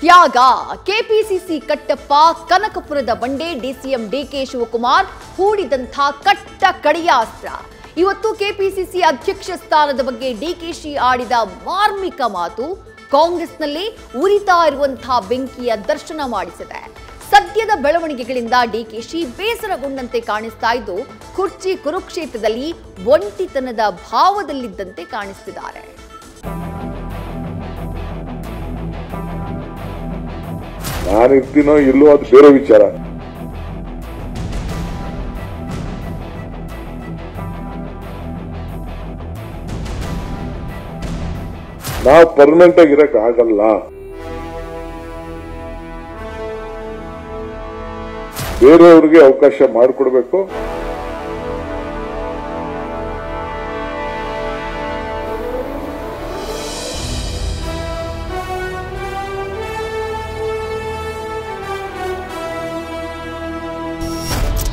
ತ್ಯಾಗ ಕೆಪಿಸಿಸಿ ಕಟ್ಟಪ್ಪ ಕನಕಪುರದ ಬಂಡೆ DCM DK Shivakumar ಹೂಡಿದಂಥ ಕಟ್ಟ ಕಡೆಯ ಅಸ್ತ್ರ. ಇವತ್ತು ಕೆಪಿಸಿಸಿ ಅಧ್ಯಕ್ಷ ಸ್ಥಾನದ ಬಗ್ಗೆ ಡಿಕೆಶಿ ಆಡಿದ ಮಾರ್ಮಿಕ ಮಾತು ಕಾಂಗ್ರೆಸ್ನಲ್ಲಿ ಉರಿತಾ ಇರುವಂತಹ ಬೆಂಕಿಯ ದರ್ಶನ ಮಾಡಿಸಿದೆ. ಸದ್ಯದ ಬೆಳವಣಿಗೆಗಳಿಂದ ಡಿಕೆಶಿ ಬೇಸರಗೊಂಡಂತೆ ಕಾಣಿಸ್ತಾ ಇದ್ದು ಕುರ್ಚಿ ಕುರುಕ್ಷೇತ್ರದಲ್ಲಿ ಒಂಟಿತನದ ಭಾವದಲ್ಲಿದ್ದಂತೆ ಕಾಣಿಸ್ತಿದ್ದಾರೆ. ನಾನಿರ್ತೀನೋ ಇಲ್ಲೋ ಅದು ಬೇರೆ ವಿಚಾರ. ನಾವು ಪರ್ಮನೆಂಟ್ ಆಗಿರಕ್ ಆಗಲ್ಲ. ಬೇರೆಯವ್ರಿಗೆ ಅವಕಾಶ ಮಾಡಿಕೊಡ್ಬೇಕು.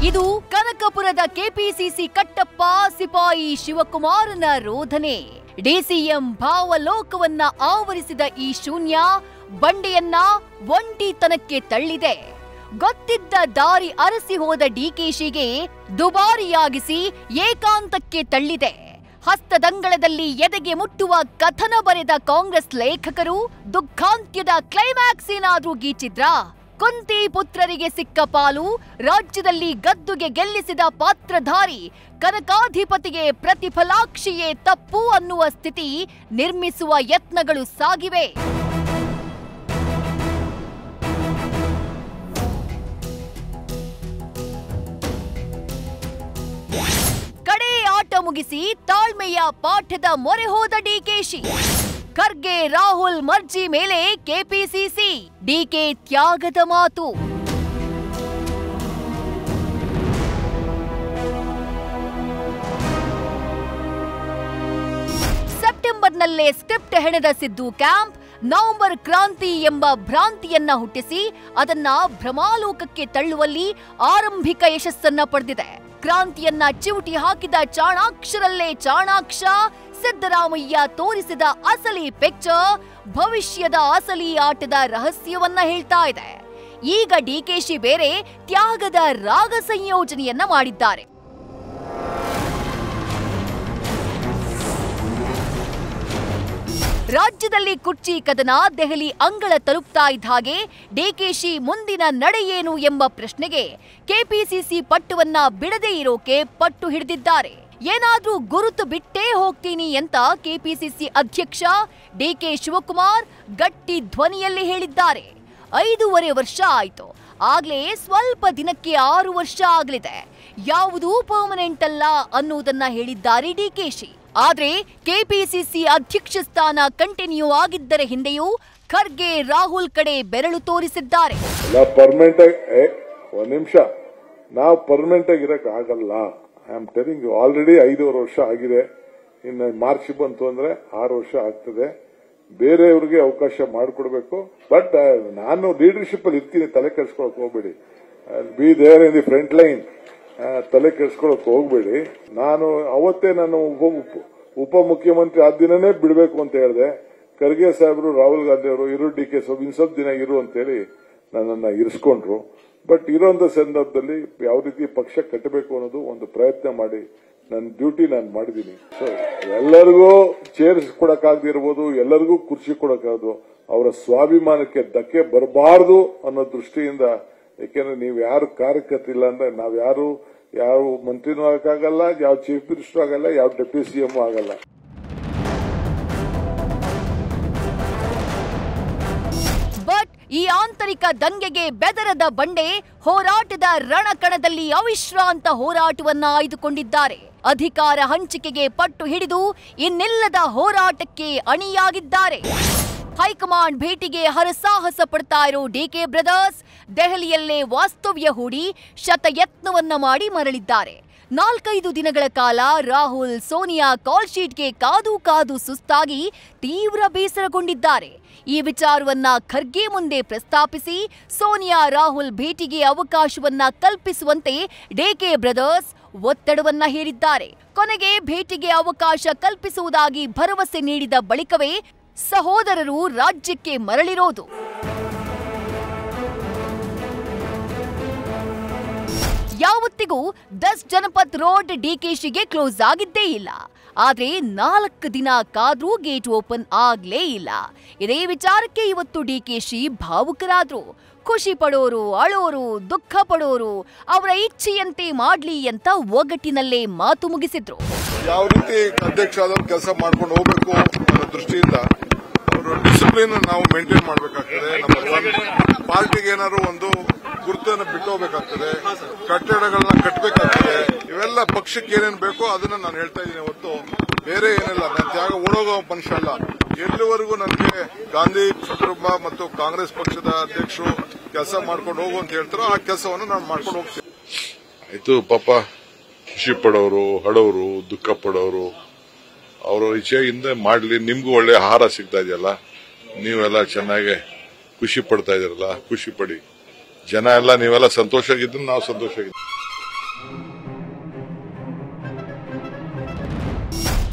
ಇದು ಕನಕಪುರದ ಕೆಪಿಸಿಸಿ ಕಟ್ಟಪ್ಪ ಸಿಪಾಯಿ ಶಿವಕುಮಾರನ ರೋಧನೆ. ಡಿಸಿಎಂ ಭಾವಲೋಕವನ್ನ ಆವರಿಸಿದ ಈ ಶೂನ್ಯ ಬಂಡೆಯನ್ನ ಒಂಟಿತನಕ್ಕೆ ತಳ್ಳಿದೆ. ಗೊತ್ತಿದ್ದ ದಾರಿ ಅರಸಿ ಹೋದ ಡಿಕೆಶಿಗೆ ದುಬಾರಿಯಾಗಿಸಿ ಏಕಾಂತಕ್ಕೆ ತಳ್ಳಿದೆ. ಹಸ್ತದಂಗಳದಲ್ಲಿ ಎದೆಗೆ ಮುಟ್ಟುವ ಕಥನ ಬರೆದ ಕಾಂಗ್ರೆಸ್ ಲೇಖಕರು ದುಃಖಾಂತ್ಯದ ಕ್ಲೈಮ್ಯಾಕ್ಸ್ ಏನಾದ್ರೂ ಗೀಚಿದ್ರಾ? ಕುಂತಿ ಪುತ್ರರಿಗೆ ಸಿಕ್ಕ ಪಾಲು, ರಾಜ್ಯದಲ್ಲಿ ಗದ್ದುಗೆ ಗೆಲ್ಲಿಸಿದ ಪಾತ್ರಧಾರಿ ಕನಕಾಧಿಪತಿಗೆ ಪ್ರತಿಫಲಾಕ್ಷಿಯೇ ತಪ್ಪು ಅನ್ನುವ ಸ್ಥಿತಿ ನಿರ್ಮಿಸುವ ಯತ್ನಗಳು ಸಾಗಿವೆ. ಕಡೆ ಆಟ ಮುಗಿಸಿ ತಾಳ್ಮೆಯ ಪಾಠದ ಮೊರೆ ಹೋದ ಡಿಕೆಶಿ. ಖರ್ಗೆ ರಾಹುಲ್ ಮರ್ಜಿ ಮೇಲೆ ಕೆಪಿಸಿಸಿ, ಡಿಕೆ ತ್ಯಾಗದ ಮಾತು. ಸೆಪ್ಟೆಂಬರ್ನಲ್ಲೇ ಸ್ಕ್ರಿಪ್ಟ್ ಹೆಣೆದ ಸಿದ್ದು ಕ್ಯಾಂಪ್ ನವೆಂಬರ್ ಕ್ರಾಂತಿ ಎಂಬ ಭ್ರಾಂತಿಯನ್ನ ಹುಟ್ಟಿಸಿ ಅದನ್ನ ಭ್ರಮಾಲೋಕಕ್ಕೆ ತಳ್ಳುವಲ್ಲಿ ಆರಂಭಿಕ ಯಶಸ್ಸನ್ನ ಪಡೆದಿದೆ. ಕ್ರಾಂತಿಯನ್ನ ಚಿವುಟಿ ಹಾಕಿದ ಚಾಣಾಕ್ಷರಲ್ಲೇ ಚಾಣಾಕ್ಷ ಸಿದ್ದರಾಮಯ್ಯ ತೋರಿಸಿದ ಅಸಲಿ ಪಿಕ್ಚರ್ ಭವಿಷ್ಯದ ಅಸಲಿ ಆಟದ ರಹಸ್ಯವನ್ನ ಹೇಳ್ತಾ ಇದೆ. ಈಗ ಡಿಕೆಶಿ ಬೇರೆ ತ್ಯಾಗದ ರಾಗ ಸಂಯೋಜನೆಯನ್ನ ಮಾಡಿದ್ದಾರೆ. ರಾಜ್ಯದಲ್ಲಿ ಕುರ್ಚಿ ಕದನ ದೆಹಲಿ ಅಂಗಳ ತಲುಪ್ತಾ ಇದ್ದ ಹಾಗೆ ಡಿಕೆಶಿ ಮುಂದಿನ ನಡೆಯೇನು ಎಂಬ ಪ್ರಶ್ನೆಗೆ ಕೆಪಿಸಿಸಿ ಪಟ್ಟುವನ್ನ ಬಿಡದೇ ಇರೋಕೆ ಪಟ್ಟು ಹಿಡಿದಿದ್ದಾರೆ. ಏನಾದ್ರೂ ಗುರುತು ಬಿಟ್ಟೇ ಹೋಗ್ತೀನಿ ಅಂತ ಕೆಪಿಸಿಸಿ ಅಧ್ಯಕ್ಷ ಡಿಕೆ ಶಿವಕುಮಾರ್ ಗಟ್ಟಿ ಧ್ವನಿಯಲ್ಲಿ ಹೇಳಿದ್ದಾರೆ. 5.5 ವರ್ಷ ಆಯ್ತು, ಆಗ್ಲೇ ಸ್ವಲ್ಪ ದಿನಕ್ಕೆ 6 ವರ್ಷ ಆಗ್ಲಿದೆ. ಯಾವುದೂ ಪರ್ಮನೆಂಟ್ ಅಲ್ಲ ಅನ್ನುವುದನ್ನ ಹೇಳಿದ್ದಾರೆ ಡಿಕೆಶಿ. ಆದ್ರೆ ಕೆಪಿಸಿಸಿ ಅಧ್ಯಕ್ಷ ಸ್ಥಾನ ಕಂಟಿನ್ಯೂ ಆಗಿದ್ದರ ಹಿಂದೆಯೂ ಖರ್ಗೆ ರಾಹುಲ್ ಕಡೆ ಬೆರಳು ತೋರಿಸಿದ್ದಾರೆ. ಒಂದ್ ನಿಮಿಷ, ನಾವು ಪರ್ಮನೆಂಟ್ ಆಗಿರಕ್ ಆಗಲ್ಲ. I am telling you, already 5.5 ವರ್ಷ ಆಗಿದೆ. ಇನ್ನು ಮಾರ್ಚ್ ಬಂತು ಅಂದ್ರೆ 6 ವರ್ಷ ಆಗ್ತದೆ. ಬೇರೆಯವ್ರಿಗೆ ಅವಕಾಶ ಮಾಡಿಕೊಡ್ಬೇಕು. ಬಟ್ ನಾನು ಲೀಡರ್ಶಿಪ್ ಅಲ್ಲಿ ಇರ್ತೀನಿ, ತಲೆ ಕೆಡಿಸ್ಕೊಳಕ್ ಹೋಗ್ಬೇಡಿ. Be there in the front line, ತಲೆ ಕೆಡಿಸ್ಕೊಳಕ್ ಹೋಗ್ಬೇಡಿ. ನಾನು ಅವತ್ತೇ ನಾನು ಉಪಮುಖ್ಯಮಂತ್ರಿ ಆದ ದಿನನೇ ಬಿಡಬೇಕು ಅಂತ ಹೇಳಿದೆ. ಖರ್ಗೆ ಸಾಹೇಬರು, ರಾಹುಲ್ ಗಾಂಧಿ ಅವರು ಇರು ಡಿಕೆ ಸ್ವಲ್ಪ ದಿನ ಇರು ಅಂತೇಳಿ ನನ್ನನ್ನ ಇರಿಸ್ಕೊಂಡ್ರು. ಬಟ್ ಇರೋಂಥ ಸಂದರ್ಭದಲ್ಲಿ ಯಾವ ರೀತಿ ಪಕ್ಷ ಕಟ್ಟಬೇಕು ಅನ್ನೋದು ಒಂದು ಪ್ರಯತ್ನ ಮಾಡಿ ನನ್ನ ಡ್ಯೂಟಿ ನಾನು ಮಾಡಿದ್ದೀನಿ. ಸೊ ಎಲ್ಲರಿಗೂ ಚೇರ್ಸ್ ಕೊಡಕ್ಕಾಗದಿರ್ಬೋದು, ಎಲ್ಲರಿಗೂ ಕುರ್ಚಿ ಕೊಡಕ್ಕಾಗದು, ಅವರ ಸ್ವಾಭಿಮಾನಕ್ಕೆ ಧಕ್ಕೆ ಬರಬಾರದು ಅನ್ನೋ ದೃಷ್ಟಿಯಿಂದ. ಯಾಕೆಂದ್ರೆ ನೀವು ಯಾರು ಕಾರ್ಯಕರ್ತಿಲ್ಲ ಅಂದ್ರೆ ನಾವ್ ಯಾವ ಮಂತ್ರಿನೂ ಆಗಕ್ಕಾಗಲ್ಲ, ಯಾವ ಚೀಫ್ ಮಿನಿಸ್ಟರ್ ಆಗಲ್ಲ, ಯಾವ ಡೆಪ್ಯೂಟಿ ಸಿಎಂ ಆಗಲ್ಲ. ಬಟ್ ಈ ಆಂತರಿಕ ದಂಗೆಗೆ ಬೆದರದ ಬಂಡೆ ಹೋರಾಟದ ರಣಕಣದಲ್ಲಿ ಅವಿಶ್ರಾಂತ ಹೋರಾಟವನ್ನ ಆಯ್ದುಕೊಂಡಿದ್ದಾರೆ. ಅಧಿಕಾರ ಹಂಚಿಕೆಗೆ ಪಟ್ಟು ಹಿಡಿದು ಇನ್ನಿಲ್ಲದ ಹೋರಾಟಕ್ಕೆ ಅಣಿಯಾಗಿದ್ದಾರೆ. ಹೈಕಮಾಂಡ್ ಭೇಟಿಗೆ ಹರಸಾಹಸ ಪಡ್ತಾ ಇರೋ ಡಿಕೆ ಬ್ರದರ್ಸ್ ದೆಹಲಿಯಲ್ಲೇ ವಾಸ್ತವ್ಯ ಹೂಡಿ ಶತಯತ್ನವನ್ನ ಮಾಡಿ ಮರಳಿದ್ದಾರೆ. 4-5 ದಿನಗಳ ಕಾಲ ರಾಹುಲ್ ಸೋನಿಯಾ ಕಾಲ್ ಶೀಟ್ಗೆ ಕಾದು ಕಾದು ಸುಸ್ತಾಗಿ ತೀವ್ರ ಬೇಸರಗೊಂಡಿದ್ದಾರೆ. ಈ ವಿಚಾರವನ್ನ ಖರ್ಗೆ ಮುಂದೆ ಪ್ರಸ್ತಾಪಿಸಿ ಸೋನಿಯಾ ರಾಹುಲ್ ಭೇಟಿಗೆ ಅವಕಾಶವನ್ನ ಕಲ್ಪಿಸುವಂತೆ ಡಿಕೆ ಬ್ರದರ್ಸ್ ಒತ್ತಡವನ್ನ ಹೇರಿದ್ದಾರೆ. ಕೊನೆಗೆ ಭೇಟಿಗೆ ಅವಕಾಶ ಕಲ್ಪಿಸುವುದಾಗಿ ಭರವಸೆ ನೀಡಿದ ಬಳಿಕವೇ ಸಹೋದರರು ರಾಜ್ಯಕ್ಕೆ ಮರಳಿರೋದು. ಇವತ್ತಿಗೂ 10 ಜನಪತ್ ರೋಡ್ ಡಿಕೆಶಿಗೆ ಕ್ಲೋಸ್ ಆಗಿದ್ದೇ ಇಲ್ಲ. ಆದ್ರೆ 4 ದಿನ ಕಾದ್ರೂ ಗೇಟ್ ಓಪನ್ ಆಗ್ಲೇ ಇಲ್ಲ. ಇದೇ ವಿಚಾರಕ್ಕೆ ಇವತ್ತು ಡಿಕೆಶಿ ಭಾವುಕರಾದ್ರು. ಖುಷಿ ಪಡೋರು, ಅಳೋರು, ದುಃಖ ಪಡೋರು ಅವರ ಇಚ್ಛೆಯಂತೆ ಮಾಡ್ಲಿ ಅಂತ ಒಗ್ಗಟ್ಟಿನಲ್ಲೇ ಮಾತು ಮುಗಿಸಿದ್ರು. ಯಾವ ರೀತಿ ಅಧ್ಯಕ್ಷ ಆದವ್ರು ಕೆಲಸ ಮಾಡ್ಕೊಂಡು ಹೋಗ್ಬೇಕು ಅನ್ನೋ ದೃಷ್ಟಿಯಿಂದ ಅವರು ಡಿಸಿಪ್ಲಿನ್ ನಾವು ಮೇಂಟೈನ್ ಮಾಡಬೇಕಾಗ್ತದೆ. ನಮ್ಮ ಪಾರ್ಟಿಗೆ ಏನಾದ್ರು ಒಂದು ಗುರುತನ್ನು ಬಿಟ್ಟು ಹೋಗ್ಬೇಕಾಗ್ತದೆ, ಕಟ್ಟಡಗಳನ್ನ ಕಟ್ಟಬೇಕಾಗ್ತದೆ. ಇವೆಲ್ಲ ಪಕ್ಷಕ್ಕೆ ಏನೇನು ಬೇಕೋ ಅದನ್ನ ನಾನು ಹೇಳ್ತಾ ಇದ್ದೀನಿ ಹೊತ್ತು ಬೇರೆ ಏನಿಲ್ಲ. ನಾನು ತ್ಯಾಗ ಓಡೋಗೋ ಮನುಷ್ಯ ಅಲ್ಲ. ಎಲ್ಲಿವರೆಗೂ ನನಗೆ ಗಾಂಧಿ ಕುಟುಂಬ ಮತ್ತು ಕಾಂಗ್ರೆಸ್ ಪಕ್ಷದ ಅಧ್ಯಕ್ಷರು ಕೆಲಸ ಮಾಡ್ಕೊಂಡು ಹೋಗು ಅಂತ ಹೇಳ್ತಾರೋ ಆ ಕೆಲಸವನ್ನು ನಾನು ಮಾಡ್ಕೊಂಡು ಹೋಗ್ತೀನಿ. ಆಯ್ತು ಪಾಪ, ಖುಷಿ ಪಡೋರು, ಹಡೋರು, ದುಃಖ ಪಡೋರು ಅವರ ಇಚ್ಛೆಯಿಂದ ಮಾಡ್ಲಿ. ನಿಮ್ಗೂ ಒಳ್ಳೆ ಆಹಾರ ಸಿಗ್ತಾ ಇದೆಯಲ್ಲ, ನೀವೆಲ್ಲ ಚೆನ್ನಾಗಿ ಖುಷಿ ಪಡ್ತಾ ಇದೀರಲ್ಲ, ಖುಷಿ ಪಡಿ. ಜನ ಎಲ್ಲ ನೀವೆಲ್ಲ ಸಂತೋಷ ಆಗಿದ್ದು ನಾವು ಸಂತೋಷ ಆಗಿದ್ದೀವಿ.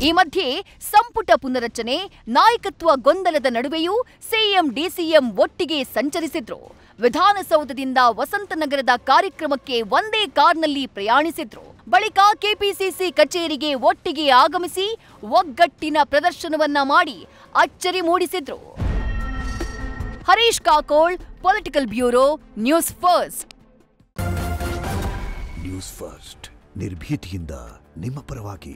ಈ ಮಧ್ಯೆ ಸಂಪುಟ ಪುನರಚನೆ, ನಾಯಕತ್ವ ಗೊಂದಲದ ನಡುವೆಯೂ ಸಿಎಂ ಡಿಸಿಎಂ ಒಟ್ಟಿಗೆ ಸಂಚರಿಸಿದ್ರು. ವಿಧಾನಸೌಧದಿಂದ ವಸಂತನಗರದ ಕಾರ್ಯಕ್ರಮಕ್ಕೆ ಒಂದೇ ಕಾರ್ನಲ್ಲಿ ಪ್ರಯಾಣಿಸಿದ್ರು. ಬಳಿಕ ಕೆಪಿಸಿಸಿ ಕಚೇರಿಗೆ ಒಟ್ಟಿಗೆ ಆಗಮಿಸಿ ಒಗ್ಗಟ್ಟಿನ ಪ್ರದರ್ಶನವನ್ನ ಮಾಡಿ ಅಚ್ಚರಿ ಮೂಡಿಸಿದ್ರು. Harish Kakol, political bureau, news first. News first ನಿರ್ಭೀತಿಯಿಂದ ನಿಮ್ಮ ಪರವಾಗಿ.